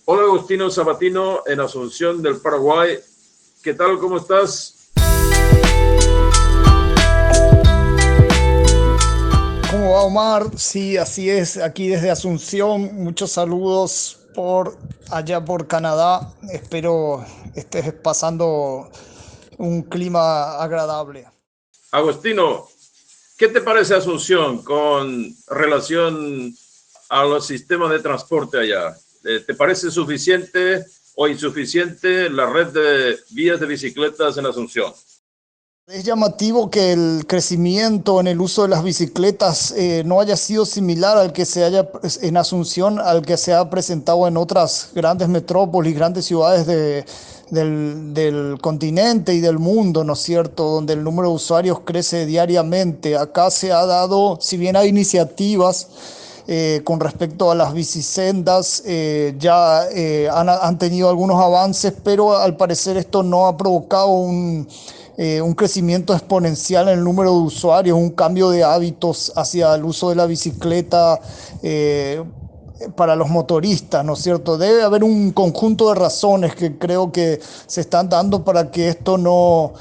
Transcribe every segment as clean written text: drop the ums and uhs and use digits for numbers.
Hola Agustino Sabatino en Asunción del Paraguay. ¿Qué tal? ¿Cómo estás? ¿Cómo va, Omar? Sí, así es, aquí desde Asunción. Muchos saludos por allá por Canadá. Espero estés pasando un clima agradable. Agustino, ¿qué te parece Asunción con relación a los sistemas de transporte allá? ¿Te parece suficiente o insuficiente la red de vías de bicicletas en Asunción? Es llamativo que el crecimiento en el uso de las bicicletas no haya sido similar al que se haya en Asunción, al que se ha presentado en otras grandes metrópolis, grandes ciudades del continente y del mundo, ¿no es cierto? Donde el número de usuarios crece diariamente. Acá se ha dado, si bien hay iniciativas con respecto a las bicisendas, han tenido algunos avances, pero al parecer esto no ha provocado un crecimiento exponencial en el número de usuarios, un cambio de hábitos hacia el uso de la bicicleta para los motoristas, ¿no es cierto? Debe haber un conjunto de razones que creo que se están dando para que esto no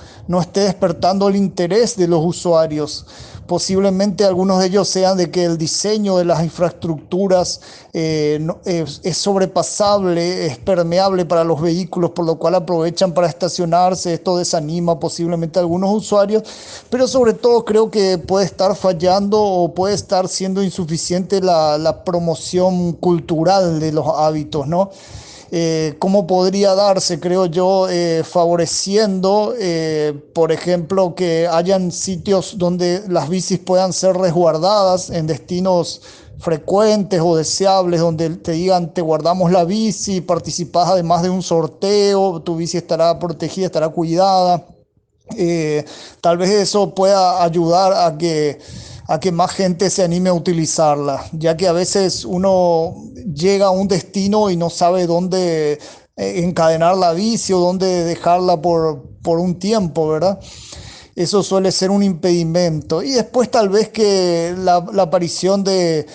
esté despertando el interés de los usuarios. Posiblemente algunos de ellos sean de que el diseño de las infraestructuras es sobrepasable, es permeable para los vehículos, por lo cual aprovechan para estacionarse. Esto desanima posiblemente a algunos usuarios, pero sobre todo creo que puede estar fallando o puede estar siendo insuficiente la promoción cultural de los hábitos, ¿no? ¿Cómo podría darse, creo yo, favoreciendo, por ejemplo, que hayan sitios donde las bicis puedan ser resguardadas en destinos frecuentes o deseables, donde te digan, te guardamos la bici, participás además de un sorteo, tu bici estará protegida, estará cuidada. Eh, Tal vez eso pueda ayudar a que más gente se anime a utilizarla, ya que a veces uno llega a un destino y no sabe dónde encadenar la bici o dónde dejarla por un tiempo, ¿verdad? Eso suele ser un impedimento. Y después tal vez que la aparición de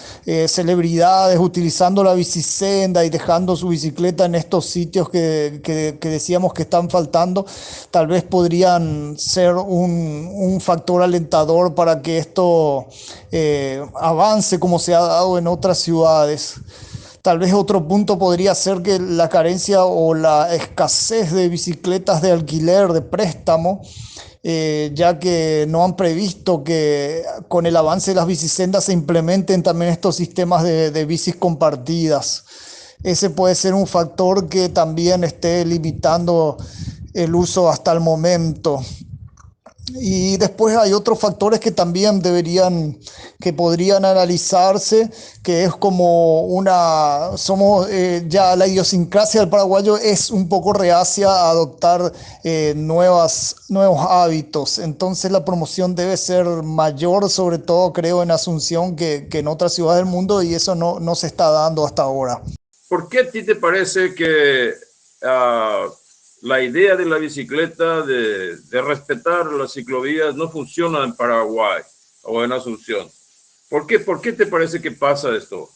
celebridades utilizando la bicisenda y dejando su bicicleta en estos sitios que decíamos que están faltando, tal vez podrían ser un factor alentador para que esto avance como se ha dado en otras ciudades. Tal vez otro punto podría ser que la carencia o la escasez de bicicletas de alquiler, de préstamo, ya que no han previsto que con el avance de las bicisendas se implementen también estos sistemas de bicis compartidas. Ese puede ser un factor que también esté limitando el uso hasta el momento. Y después hay otros factores que también que podrían analizarse, que es como ya la idiosincrasia del paraguayo es un poco reacia a adoptar nuevos hábitos. Entonces la promoción debe ser mayor, sobre todo creo en Asunción, que en otras ciudades del mundo, y eso no se está dando hasta ahora. ¿Por qué a ti te parece que uh, la idea de la bicicleta, de respetar las ciclovías, no funciona en Paraguay o en Asunción? ¿Por qué te parece que pasa esto?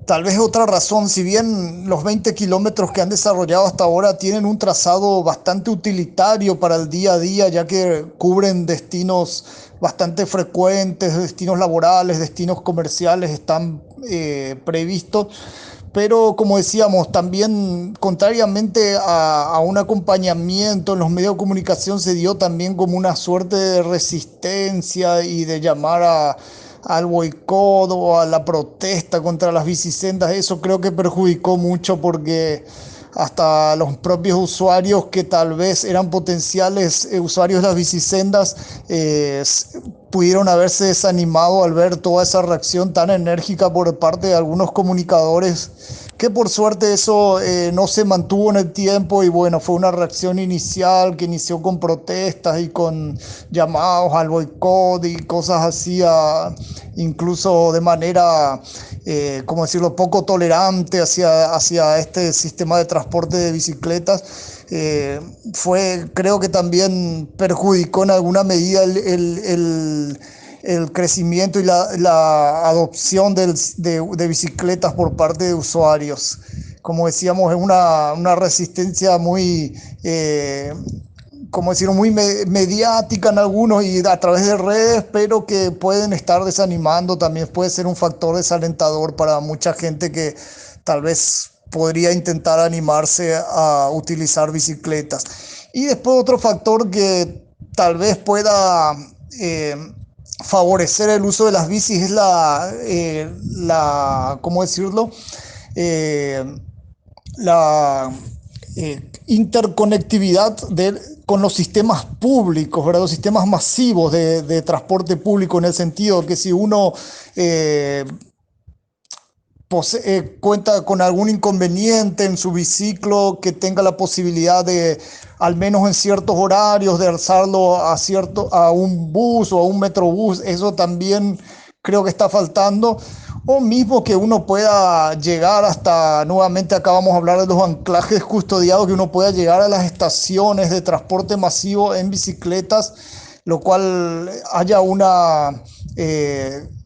Tal vez otra razón, si bien los 20 kilómetros que han desarrollado hasta ahora tienen un trazado bastante utilitario para el día a día, ya que cubren destinos bastante frecuentes, destinos laborales, destinos comerciales están previstos, pero como decíamos, también contrariamente a un acompañamiento en los medios de comunicación, se dio también como una suerte de resistencia y de llamar al boicot o a la protesta contra las bicisendas. Eso creo que perjudicó mucho porque hasta los propios usuarios que tal vez eran potenciales usuarios de las bicisendas pudieron haberse desanimado al ver toda esa reacción tan enérgica por parte de algunos comunicadores, que por suerte eso no se mantuvo en el tiempo y bueno, fue una reacción inicial que inició con protestas y con llamados al boicot y cosas así, incluso de manera, como decirlo, poco tolerante hacia este sistema de transporte de bicicletas. Creo que también perjudicó en alguna medida el crecimiento y la adopción de bicicletas por parte de usuarios. como decíamos, es una resistencia muy, como decirlo, muy mediática en algunos y a través de redes, pero que pueden estar desanimando, también puede ser un factor desalentador para mucha gente que tal vez podría intentar animarse a utilizar bicicletas. Y después otro factor que tal vez pueda eh, favorecer el uso de las bicis es ¿cómo decirlo? Eh, la interconectividad con los sistemas públicos, ¿verdad? Los sistemas masivos de transporte público, en el sentido que si uno eh, cuenta con algún inconveniente en su biciclo, que tenga la posibilidad de, al menos en ciertos horarios, de alzarlo a un bus o a un metrobús, eso también creo que está faltando. O mismo que uno pueda llegar hasta, nuevamente acá vamos a hablar de los anclajes custodiados, que uno pueda llegar a las estaciones de transporte masivo en bicicletas, lo cual haya una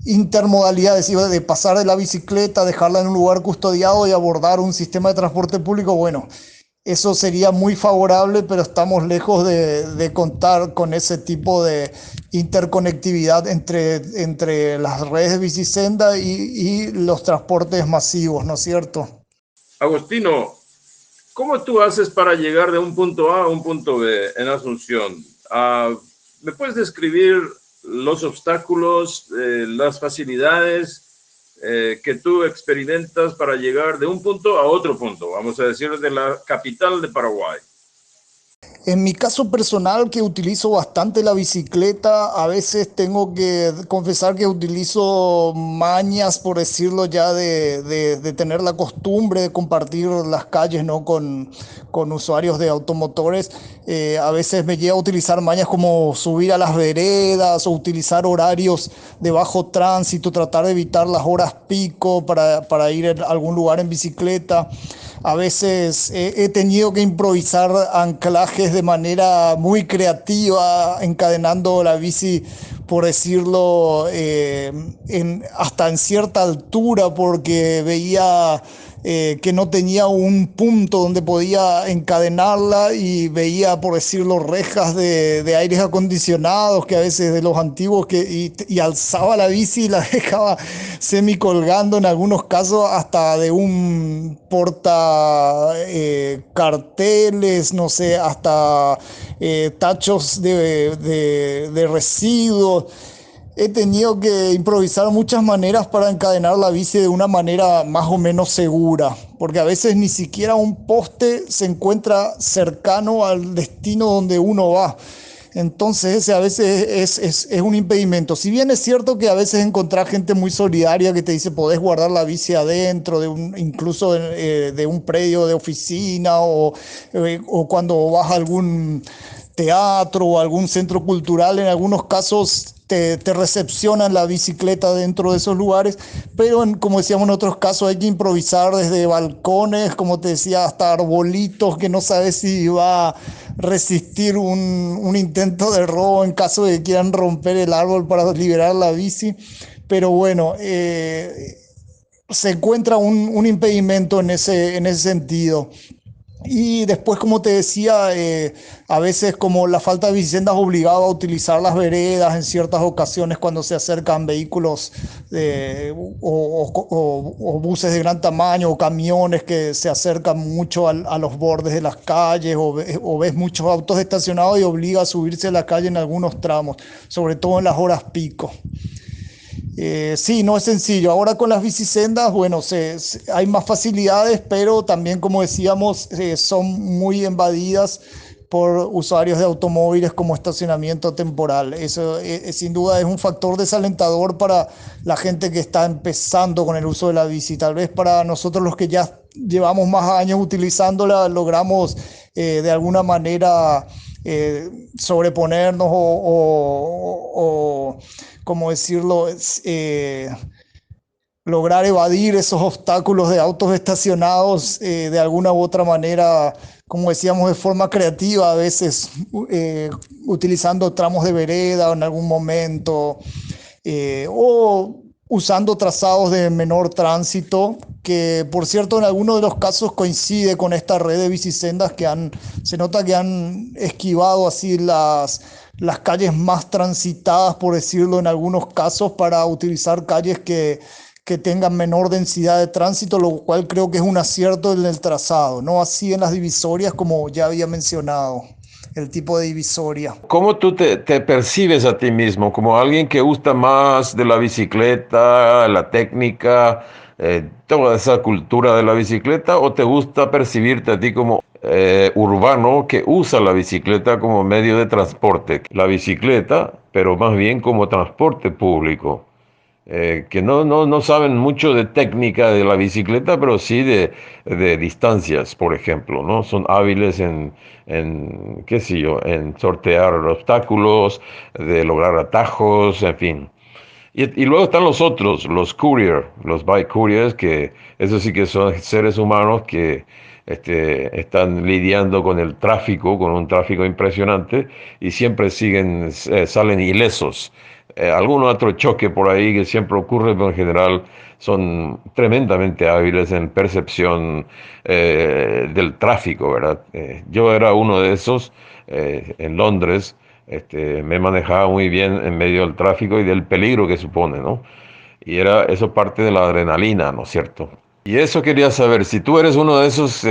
intermodalidad, es decir, de pasar de la bicicleta, dejarla en un lugar custodiado y abordar un sistema de transporte público. Bueno, eso sería muy favorable, pero estamos lejos de contar con ese tipo de interconectividad entre las redes de Bicisenda y los transportes masivos, ¿no es cierto? Agostino, ¿cómo tú haces para llegar de un punto A a un punto B en Asunción? ¿Me puedes describir los obstáculos, las facilidades que tú experimentas para llegar de un punto a otro punto? Vamos a decir, de la capital de Paraguay. En mi caso personal, que utilizo bastante la bicicleta, a veces tengo que confesar que utilizo mañas, por decirlo ya, de tener la costumbre de compartir las calles, ¿no? con usuarios de automotores. A veces me llega a utilizar mañas como subir a las veredas o utilizar horarios de bajo tránsito, tratar de evitar las horas pico para ir a algún lugar en bicicleta. A veces he tenido que improvisar anclajes de manera muy creativa, encadenando la bici, por decirlo, hasta en cierta altura, porque veía que no tenía un punto donde podía encadenarla, y veía, por decirlo, rejas de aires acondicionados, que a veces de los antiguos, y alzaba la bici y la dejaba semi colgando en algunos casos hasta de un porta carteles, no sé, hasta tachos de residuos. He tenido que improvisar muchas maneras para encadenar la bici de una manera más o menos segura, porque a veces ni siquiera un poste se encuentra cercano al destino donde uno va. Entonces ese a veces es un impedimento. Si bien es cierto que a veces encontrás gente muy solidaria que te dice podés guardar la bici adentro, incluso de un predio de oficina, o cuando vas a algún teatro o algún centro cultural, en algunos casos te recepcionan la bicicleta dentro de esos lugares, pero como decíamos, en otros casos hay que improvisar desde balcones, como te decía, hasta arbolitos que no sabes si va a resistir un intento de robo en caso de que quieran romper el árbol para liberar la bici. Pero bueno, se encuentra un impedimento en ese sentido. Y después, como te decía, a veces como la falta de viviendas obligaba a utilizar las veredas en ciertas ocasiones cuando se acercan vehículos o buses de gran tamaño, o camiones que se acercan mucho a los bordes de las calles, o ves muchos autos estacionados y obliga a subirse a la calle en algunos tramos, sobre todo en las horas pico. Sí, no es sencillo. Ahora con las bicisendas, bueno, hay más facilidades, pero también, como decíamos, son muy invadidas por usuarios de automóviles como estacionamiento temporal. Eso sin duda es un factor desalentador para la gente que está empezando con el uso de la bici. Tal vez para nosotros, los que ya llevamos más años utilizándola, logramos de alguna manera sobreponernos o ¿cómo decirlo? Lograr evadir esos obstáculos de autos estacionados de alguna u otra manera, como decíamos, de forma creativa, a veces utilizando tramos de vereda en algún momento, o usando trazados de menor tránsito, que por cierto en algunos de los casos coincide con esta red de bicisendas se nota que han esquivado así las calles más transitadas, por decirlo en algunos casos, para utilizar calles que tengan menor densidad de tránsito, lo cual creo que es un acierto en el trazado, no así en las divisorias como ya había mencionado, el tipo de divisoria. ¿Cómo tú te percibes a ti mismo? ¿Como alguien que gusta más de la bicicleta, la técnica, toda esa cultura de la bicicleta? ¿O te gusta percibirte a ti como urbano que usa la bicicleta como medio de transporte? La bicicleta, pero más bien como transporte público. Que no saben mucho de técnica de la bicicleta, pero sí de distancias, por ejemplo, ¿no? Son hábiles qué sé yo, en sortear obstáculos, de lograr atajos, en fin. Y luego están los otros, los courier, los bike couriers, que eso sí que son seres humanos que están lidiando con el tráfico, con un tráfico impresionante, y siempre salen ilesos. Algún otro choque por ahí que siempre ocurre, pero en general son tremendamente hábiles en percepción del tráfico, ¿verdad? Yo era uno de esos en Londres. Me manejaba muy bien en medio del tráfico y del peligro que supone, ¿no? Y era eso parte de la adrenalina, ¿no es cierto? Y eso quería saber, si tú eres uno de esos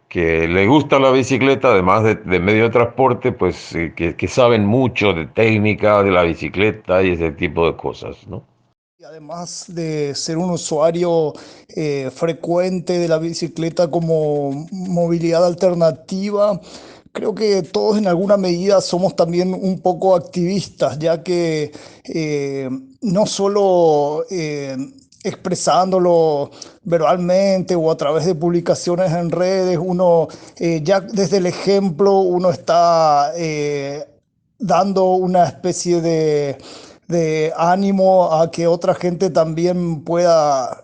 que le gusta la bicicleta, además de medio de transporte, pues que saben mucho de técnica de la bicicleta y ese tipo de cosas, ¿no? Y además de ser un usuario frecuente de la bicicleta como movilidad alternativa, creo que todos en alguna medida somos también un poco activistas, ya que eh, no solo expresándolo verbalmente o a través de publicaciones en redes, uno ya desde el ejemplo uno está dando una especie de ánimo a que otra gente también pueda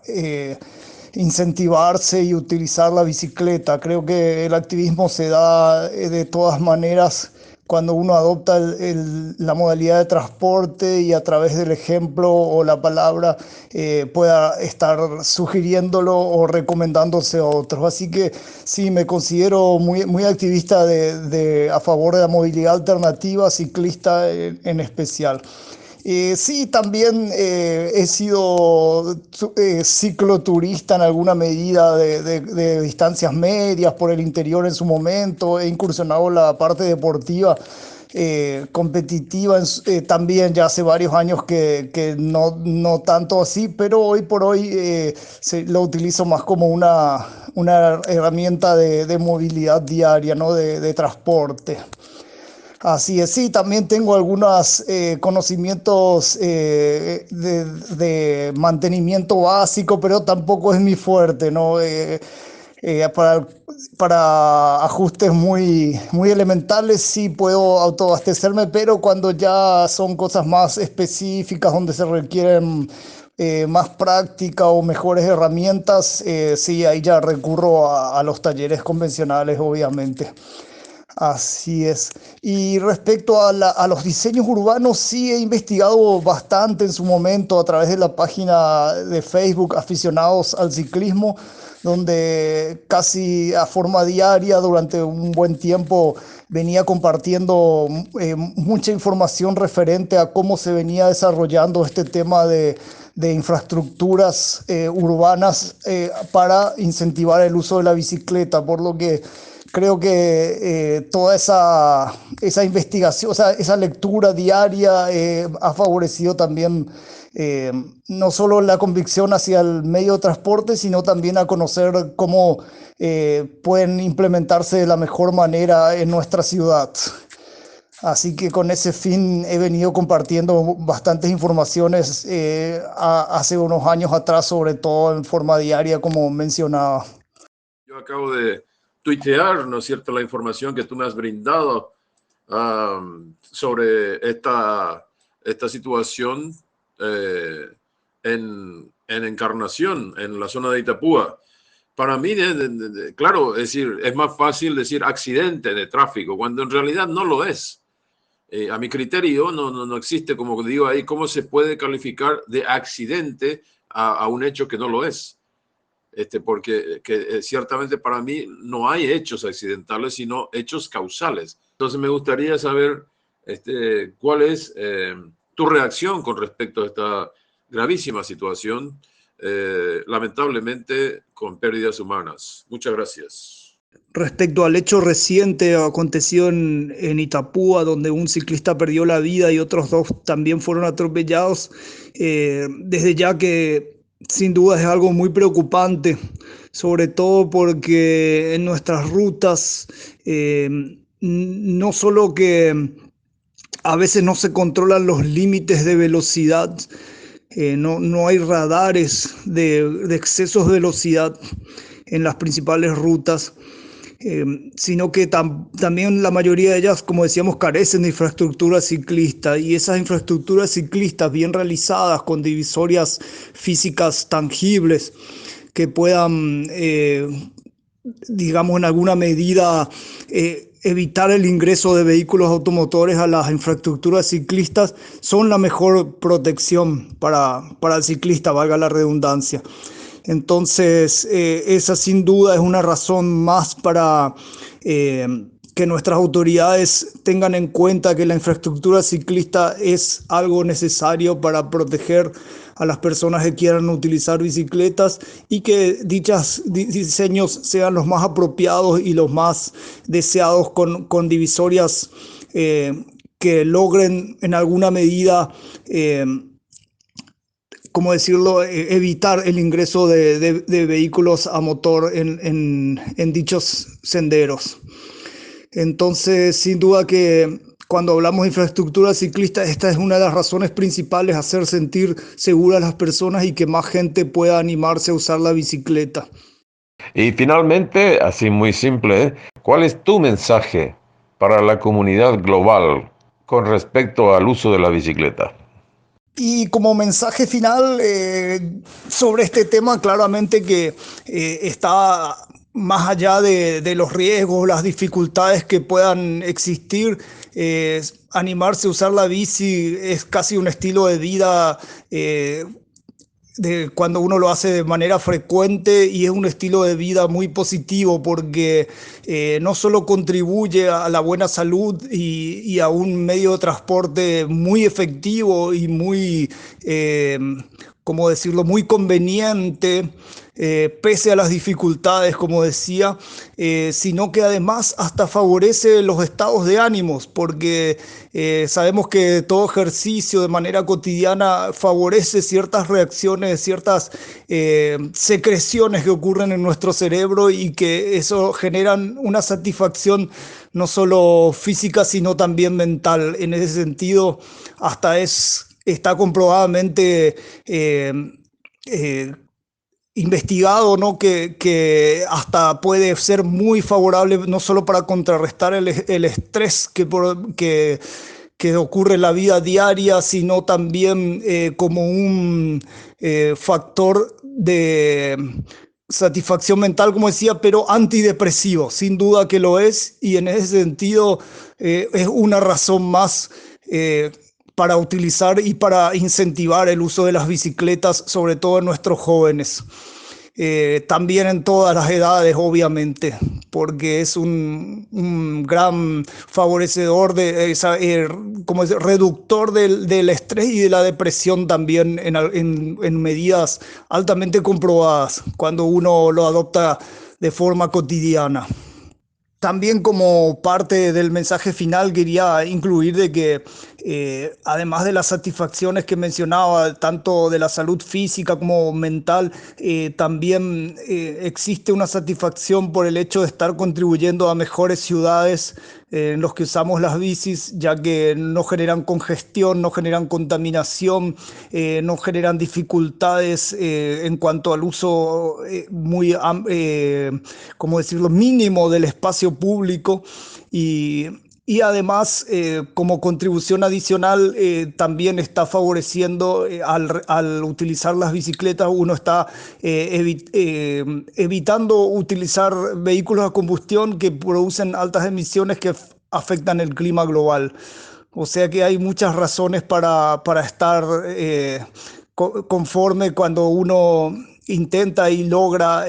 incentivarse y utilizar la bicicleta. Creo que el activismo se da de todas maneras cuando uno adopta la modalidad de transporte y a través del ejemplo o la palabra pueda estar sugiriéndolo o recomendándose a otros. Así que sí, me considero muy activista a favor de la movilidad alternativa, ciclista en especial. Sí, también he sido cicloturista en alguna medida de distancias medias por el interior en su momento. He incursionado en la parte deportiva competitiva también ya hace varios años que no tanto así, pero hoy por hoy lo utilizo más como una herramienta de movilidad diaria, ¿no? De transporte. Así es, sí, también tengo algunos conocimientos de mantenimiento básico, pero tampoco es mi fuerte, ¿no? Eh, para, para ajustes muy elementales sí puedo autoabastecerme, pero cuando ya son cosas más específicas, donde se requieren más práctica o mejores herramientas, sí, ahí ya recurro a los talleres convencionales, obviamente. Así es. Y respecto a los diseños urbanos, sí he investigado bastante en su momento a través de la página de Facebook Aficionados al Ciclismo, donde casi a forma diaria durante un buen tiempo venía compartiendo mucha información referente a cómo se venía desarrollando este tema de infraestructuras urbanas para incentivar el uso de la bicicleta, por lo que creo que toda esa investigación, o sea, esa lectura diaria ha favorecido también eh, no solo la convicción hacia el medio de transporte, sino también a conocer cómo pueden implementarse de la mejor manera en nuestra ciudad. Así que con ese fin he venido compartiendo bastantes informaciones hace unos años atrás, sobre todo en forma diaria, como mencionaba. Yo acabo de tuitear, ¿no es cierto?, la información que tú me has brindado sobre esta situación eh, en Encarnación, en la zona de Itapúa. Para mí, claro, es decir, es más fácil decir accidente de tráfico, cuando en realidad no lo es. A mi criterio, no existe, como digo ahí, cómo se puede calificar de accidente a un hecho que no lo es. Porque ciertamente para mí no hay hechos accidentales, sino hechos causales. Entonces me gustaría saber cuál es tu reacción con respecto a esta gravísima situación, lamentablemente con pérdidas humanas. Muchas gracias. Respecto al hecho reciente acontecido en Itapúa, donde un ciclista perdió la vida y otros dos también fueron atropellados, desde ya que sin duda es algo muy preocupante, sobre todo porque en nuestras rutas no solo que a veces no se controlan los límites de velocidad, no hay radares de excesos de velocidad en las principales rutas, sino que también la mayoría de ellas, como decíamos, carecen de infraestructura ciclista, y esas infraestructuras ciclistas bien realizadas con divisorias físicas tangibles que puedan, digamos, en alguna medida evitar el ingreso de vehículos automotores a las infraestructuras ciclistas, son la mejor protección para el ciclista, valga la redundancia. Entonces, esa sin duda es una razón más para que nuestras autoridades tengan en cuenta que la infraestructura ciclista es algo necesario para proteger a las personas que quieran utilizar bicicletas, y que dichos diseños sean los más apropiados y los más deseados, con divisorias que logren en alguna medida ¿cómo decirlo?, evitar el ingreso de vehículos a motor en dichos senderos. Entonces, sin duda que cuando hablamos de infraestructura ciclista, esta es una de las razones principales: hacer sentir seguras a las personas y que más gente pueda animarse a usar la bicicleta. Y finalmente, así muy simple, ¿cuál es tu mensaje para la comunidad global con respecto al uso de la bicicleta? Y como mensaje final sobre este tema, claramente que está más allá de los riesgos, las dificultades que puedan existir. Animarse a usar la bici es casi un estilo de vida cuando uno lo hace de manera frecuente, y es un estilo de vida muy positivo, porque no solo contribuye a la buena salud y a un medio de transporte muy efectivo y muy, ¿cómo decirlo?, muy conveniente, pese a las dificultades, como decía, sino que además hasta favorece los estados de ánimos, porque sabemos que todo ejercicio de manera cotidiana favorece ciertas reacciones, ciertas secreciones que ocurren en nuestro cerebro, y que eso generan una satisfacción no solo física, sino también mental. En ese sentido, hasta está comprobadamente investigado, ¿no?, que hasta puede ser muy favorable, no solo para contrarrestar el estrés que ocurre en la vida diaria, sino también como un factor de satisfacción mental, como decía, pero antidepresivo. Sin duda que lo es, y en ese sentido es una razón más para utilizar y para incentivar el uso de las bicicletas, sobre todo en nuestros jóvenes. También en todas las edades, obviamente, porque es un gran favorecedor, como es, reductor del estrés y de la depresión también, en medidas altamente comprobadas cuando uno lo adopta de forma cotidiana. También, como parte del mensaje final, quería incluir de que además de las satisfacciones que mencionaba, tanto de la salud física como mental, también existe una satisfacción por el hecho de estar contribuyendo a mejores ciudades en los que usamos las bicis, ya que no generan congestión, no generan contaminación, no generan dificultades en cuanto al uso ¿cómo decirlo?, mínimo del espacio público. Y además, como contribución adicional, también está favoreciendo, al utilizar las bicicletas, uno está evitando utilizar vehículos a combustión que producen altas emisiones que afectan el clima global. O sea que hay muchas razones para estar conforme cuando uno intenta y logra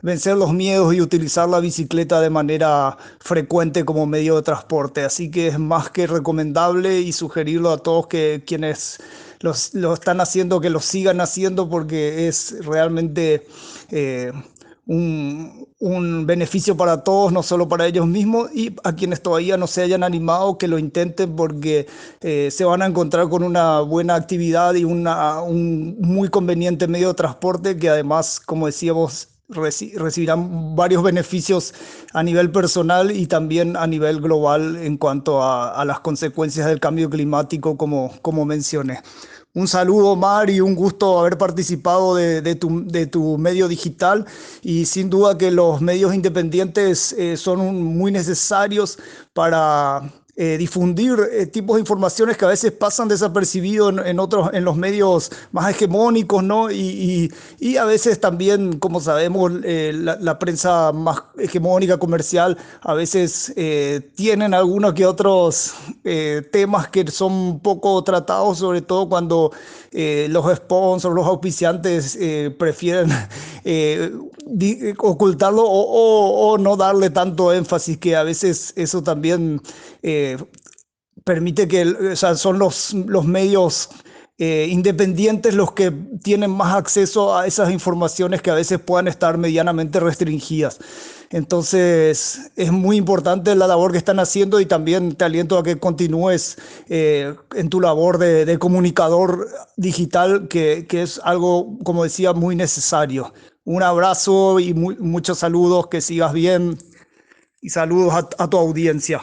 vencer los miedos y utilizar la bicicleta de manera frecuente como medio de transporte. Así que es más que recomendable y sugerirlo a todos que quienes lo están haciendo, que lo sigan haciendo porque es realmente eh, un beneficio para todos, no solo para ellos mismos, y a quienes todavía no se hayan animado, que lo intenten porque se van a encontrar con una buena actividad y un muy conveniente medio de transporte que además, como decíamos, recibirán varios beneficios a nivel personal y también a nivel global en cuanto a las consecuencias del cambio climático, como mencioné. Un saludo, Omar, y un gusto haber participado de tu medio digital. Y sin duda que los medios independientes son muy necesarios para difundir tipos de informaciones que a veces pasan desapercibidos en los medios más hegemónicos, ¿no? Y a veces también, como sabemos, la prensa más hegemónica, comercial, a veces tienen algunos que otros temas que son poco tratados, sobre todo cuando los sponsors, los auspiciantes prefieren ocultarlo o no darle tanto énfasis, que a veces eso también permite que, o sea, son los medios independientes los que tienen más acceso a esas informaciones que a veces puedan estar medianamente restringidas. Entonces, es muy importante la labor que están haciendo y también te aliento a que continúes en tu labor de comunicador digital, que es algo, como decía, muy necesario. Un abrazo y muchos saludos, que sigas bien y saludos a tu audiencia.